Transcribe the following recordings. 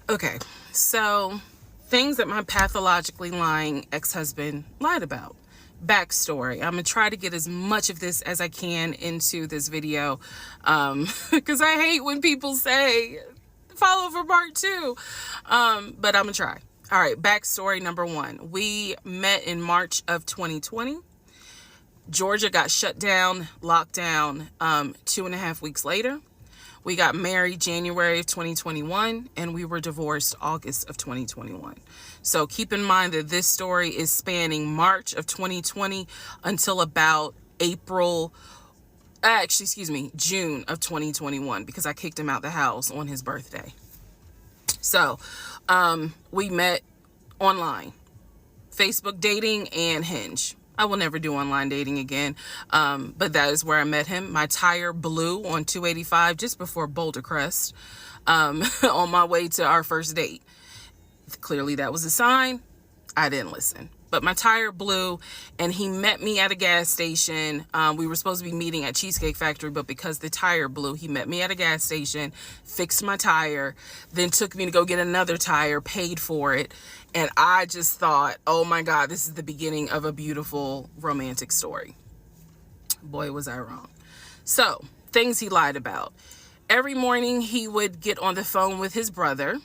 Okay, so things that my pathologically lying ex-husband lied about. Backstory. I'm gonna try to get as much of this as I can into this video, because I hate when people say follow for part two, but I'm gonna try. All right, backstory number one. We met in March of 2020. Georgia got shut down, locked down 2.5 weeks later. We got married January of 2021, and we were divorced August of 2021. So keep in mind that this story is spanning March of 2020 until about June of 2021, because I kicked him out the house on his birthday. So we met online, Facebook dating and Hinge. I will never do online dating again, but that is where I met him. My tire blew on 285 just before Boulder Crest, on my way to our first date. Clearly that was a sign. I didn't listen. But my tire blew, and he met me at a gas station. We were supposed to be meeting at Cheesecake Factory, but because the tire blew, he met me at a gas station, fixed my tire, then took me to go get another tire, paid for it. And I just thought, oh my God, this is the beginning of a beautiful romantic story. Boy, was I wrong. So, things he lied about. Every morning he would get on the phone with his brother.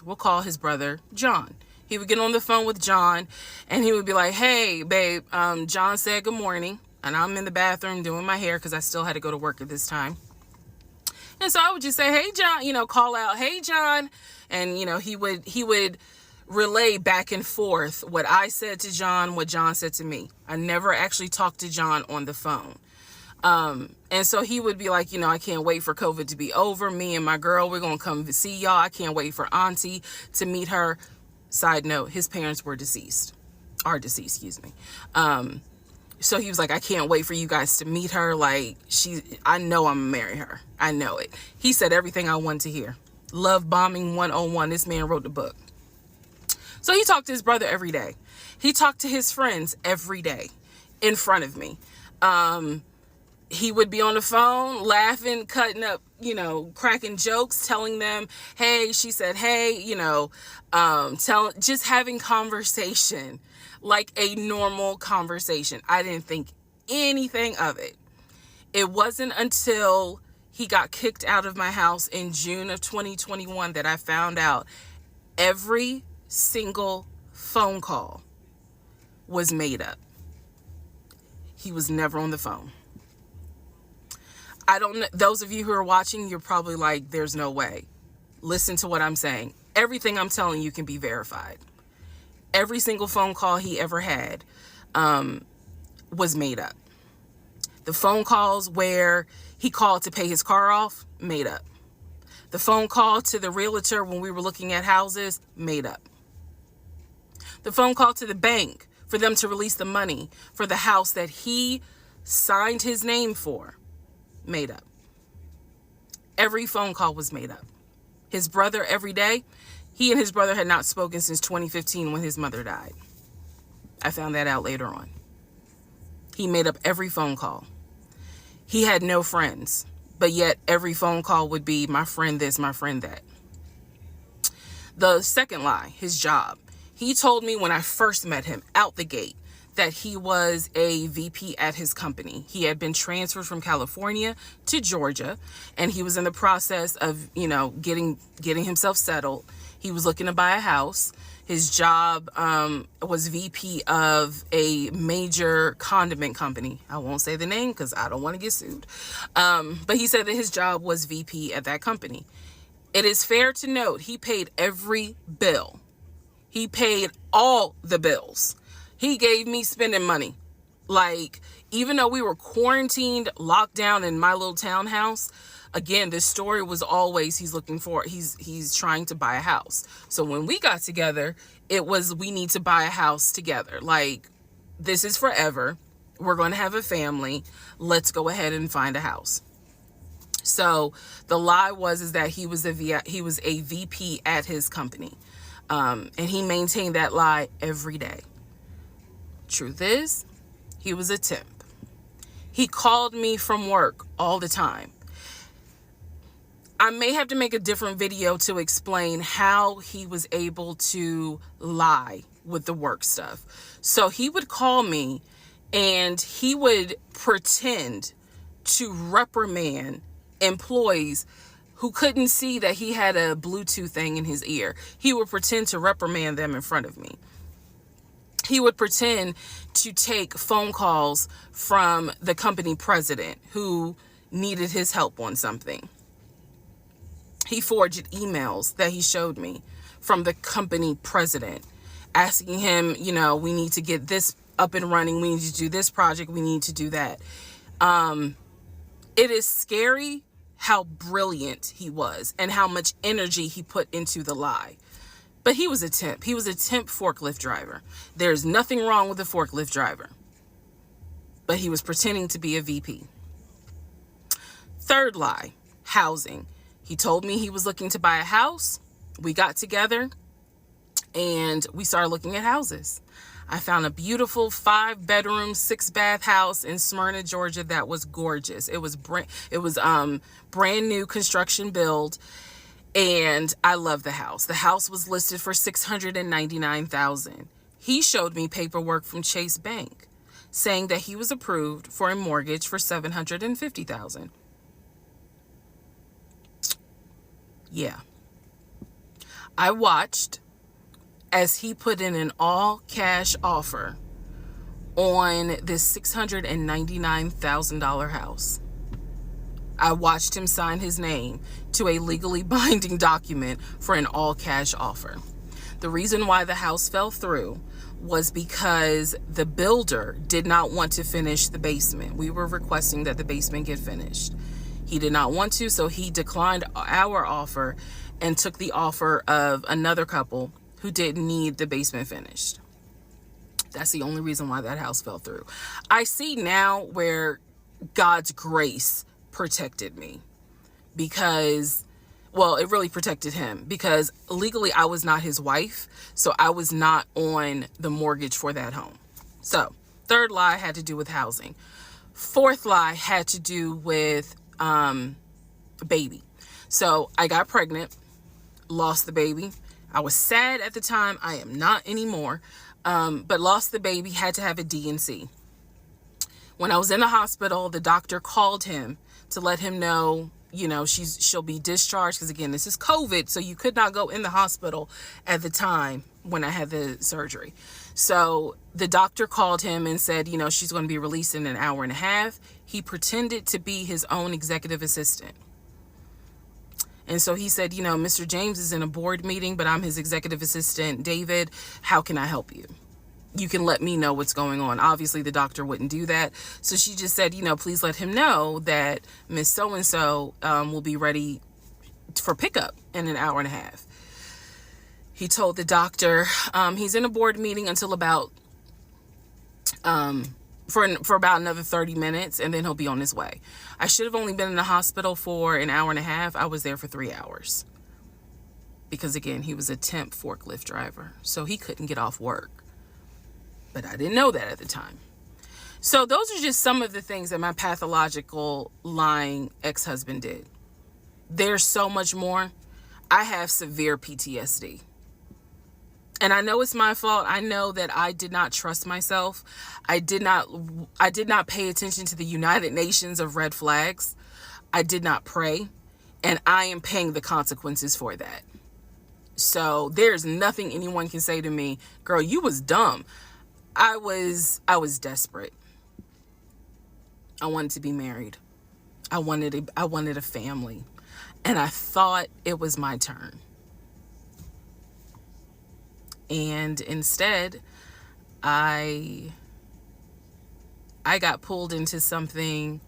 We'll call his brother John. He would get on the phone with John, and he would be like, hey, babe, John said good morning. And I'm in the bathroom doing my hair because I still had to go to work at this time. And so I would just say, hey, John, call out, hey, John. And, he would relay back and forth what I said to John, what John said to me. I never actually talked to John on the phone. And so he would be like, I can't wait for COVID to be over. Me and my girl, we're going to come see y'all. I can't wait for Auntie to meet her. Side note, his parents are deceased, excuse me. So he was like, I can't wait for you guys to meet her. Like, I know I'm gonna marry her. I know it. He said everything I wanted to hear. Love bombing 101. This man wrote the book. So he talked to his brother every day. He talked to his friends every day in front of me. He would be on the phone laughing, cutting up, cracking jokes, telling them, hey, she said, hey, just having conversation, like a normal conversation. I didn't think anything of it. It wasn't until he got kicked out of my house in June of 2021 that I found out every single phone call was made up. He was never on the phone. I don't know. Those of you who are watching, you're probably like, there's no way. Listen to what I'm saying. Everything I'm telling you can be verified. Every single phone call he ever had was made up. The phone calls where he called to pay his car off, made up. The phone call to the realtor when we were looking at houses, made up. The phone call to the bank for them to release the money for the house that he signed his name for, made up. Every phone call was made up. His brother, every day, he and his brother had not spoken since 2015 when his mother died. I found that out later on. He made up every phone call. He had no friends, but yet every phone call would be my friend this, my friend that. The second lie, his job. He told me when I first met him out the gate that he was a VP at his company. He had been transferred from California to Georgia, and he was in the process of, getting himself settled. He was looking to buy a house. His job was VP of a major condiment company. I won't say the name because I don't want to get sued. But he said that his job was VP at that company. It is fair to note he paid every bill. He paid all the bills. He gave me spending money. Like, even though we were quarantined, locked down in my little townhouse, again, this story was always he's trying to buy a house. So when we got together, it was we need to buy a house together. Like, this is forever. We're going to have a family. Let's go ahead and find a house. So the lie is that he was a VP at his company. And he maintained that lie every day. Truth is, he was a temp. He called me from work all the time. I may have to make a different video to explain how he was able to lie with the work stuff. So he would call me and he would pretend to reprimand employees who couldn't see that he had a Bluetooth thing in his ear. He would pretend to reprimand them in front of me. He would pretend to take phone calls from the company president who needed his help on something. He forged emails that he showed me from the company president asking him, you know, we need to get this up and running. We need to do this project. We need to do that. It is scary how brilliant he was and how much energy he put into the lie. But he was a temp. He was a temp forklift driver. There's nothing wrong with a forklift driver. But he was pretending to be a VP. Third lie, housing. He told me he was looking to buy a house. We got together and we started looking at houses. I found a beautiful 5-bedroom, 6-bath house in Smyrna, Georgia that was gorgeous. It was brand new construction build, and I love the house. The house was listed for $699,000. He showed me paperwork from Chase Bank saying that he was approved for a mortgage for $750,000. Yeah. I watched as he put in an all-cash offer on this $699,000 house. I watched him sign his name to a legally binding document for an all-cash offer. The reason why the house fell through was because the builder did not want to finish the basement. We were requesting that the basement get finished. He did not want to, so he declined our offer and took the offer of another couple who didn't need the basement finished. That's the only reason why that house fell through. I see now where God's grace protected me because, well, it really protected him because legally I was not his wife, so I was not on the mortgage for that home. So, third lie had to do with housing. Fourth lie had to do with baby. So, I got pregnant, lost the baby. I was sad at the time. I am not anymore. But lost the baby, had to have a D&C. When I was in the hospital, the doctor called him to let him know, you know, she'll be discharged. Because again, this is COVID. So you could not go in the hospital at the time when I had the surgery. So the doctor called him and said, you know, she's going to be released in an hour and a half. He pretended to be his own executive assistant. And so he said, you know, Mr. James is in a board meeting, but I'm his executive assistant, David. How can I help you? You can let me know what's going on. Obviously, the doctor wouldn't do that. So she just said, you know, please let him know that Miss So-and-so will be ready for pickup in an hour and a half. He told the doctor he's in a board meeting until about for about another 30 minutes, and then he'll be on his way. I should have only been in the hospital for an hour and a half. I was there for 3 hours. Because again, he was a temp forklift driver, so he couldn't get off work. But I didn't know that at the time. So those are just some of the things that my pathological lying ex-husband did. There's so much more. I have severe PTSD. And I know it's my fault. I know that I did not trust myself. I did not pay attention to the United Nations of red flags. I did not pray. And I am paying the consequences for that. So there's nothing anyone can say to me, girl, you was dumb. I was desperate. I wanted to be married. I wanted a family. And I thought it was my turn. And instead, I got pulled into something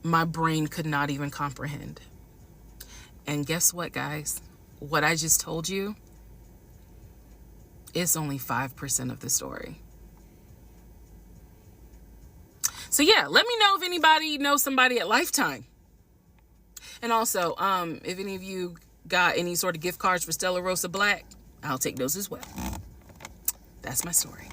my brain could not even comprehend. And guess what, guys? What I just told you is only 5% of the story. So yeah, let me know if anybody knows somebody at Lifetime. And also, if any of you got any sort of gift cards for Stella Rosa Black, I'll take those as well. That's my story.